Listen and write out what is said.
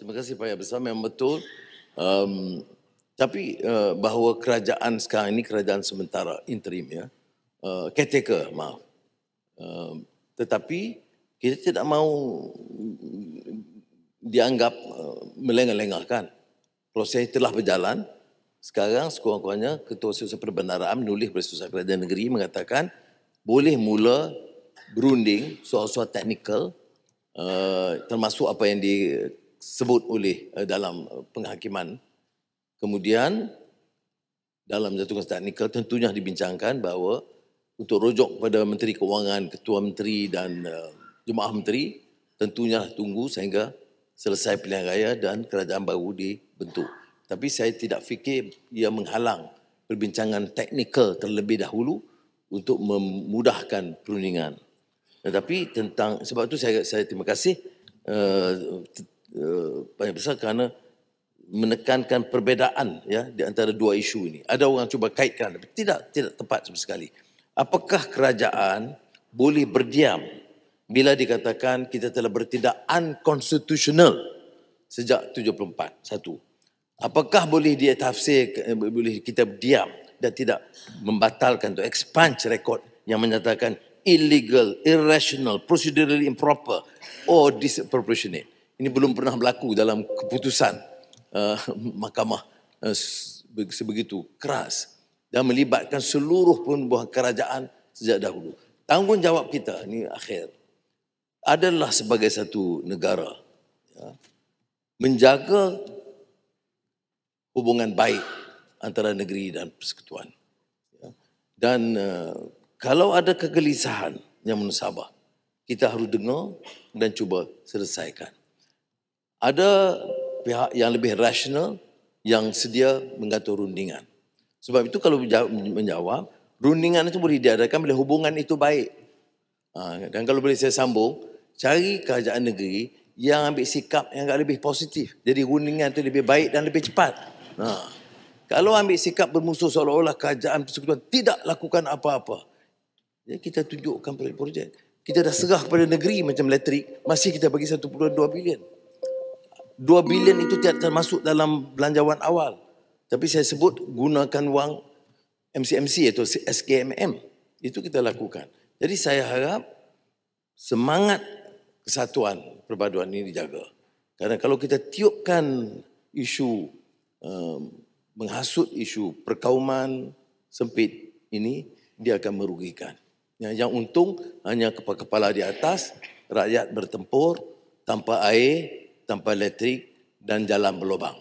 Terima kasih Pak Yang Besar, memang betul. Tapi bahawa kerajaan sekarang ini kerajaan sementara, interim ya, caretaker, maaf. Tetapi kita tidak mahu dianggap melengah-lengahkan. Proses telah berjalan. Sekarang sekurang-kurangnya Ketua Siasat Perbendaraan menulis Bersatuan Kerajaan Negeri mengatakan boleh mula berunding soal-soal teknikal, termasuk apa yang disebut oleh dalam penghakiman. Kemudian dalam tugas teknikal tentunya dibincangkan bahawa untuk rujuk kepada Menteri Kewangan, Ketua Menteri dan Jemaah Menteri, tentunya tunggu sehingga selesai pilihan raya dan kerajaan baru dibentuk. Tapi saya tidak fikir ia menghalang perbincangan teknikal terlebih dahulu untuk memudahkan perundingan. Tetapi sebab itu saya terima kasih Pak Yang Besar kerana menekankan perbezaan ya di antara dua isu ini. Ada orang cuba kaitkan, tapi tidak tepat sama sekali. Apakah kerajaan boleh berdiam bila dikatakan kita telah bertindak unconstitutional sejak 74? Satu. Apakah boleh dia tafsir, boleh kita diam dan tidak membatalkan atau expunge rekod yang menyatakan illegal, irrational, procedurally improper or disproportionate. Ini belum pernah berlaku dalam keputusan mahkamah sebegitu keras dan melibatkan seluruh pembuah kerajaan sejak dahulu. Tanggungjawab kita ini akhir adalah sebagai satu negara ya, menjaga hubungan baik antara negeri dan persekutuan. Ya. Dan kalau ada kegelisahan yang menusabah, kita harus dengar dan cuba selesaikan. Ada pihak yang lebih rasional yang sedia mengatur rundingan. Sebab itu kalau menjawab, rundingan itu boleh diadakan bila hubungan itu baik. Dan kalau boleh saya sambung, cari kerajaan negeri yang ambil sikap yang agak lebih positif. Jadi rundingan itu lebih baik dan lebih cepat. Kalau ambil sikap bermusuh seolah-olah kerajaan persekutuan tidak lakukan apa-apa, jadi kita tunjukkan projek-projek. Kita dah serah kepada negeri macam elektrik, masih kita bagi 1.2 bilion. 2 bilion itu tidak termasuk dalam belanjawan awal. Tapi saya sebut gunakan wang MCMC atau SKMM. Itu kita lakukan. Jadi saya harap semangat kesatuan perpaduan ini dijaga. Karena kalau kita tiupkan isu menghasut isu perkauman sempit ini, dia akan merugikan. Yang untung hanya kepala di atas, rakyat bertempur tanpa air, tanpa elektrik dan jalan berlubang.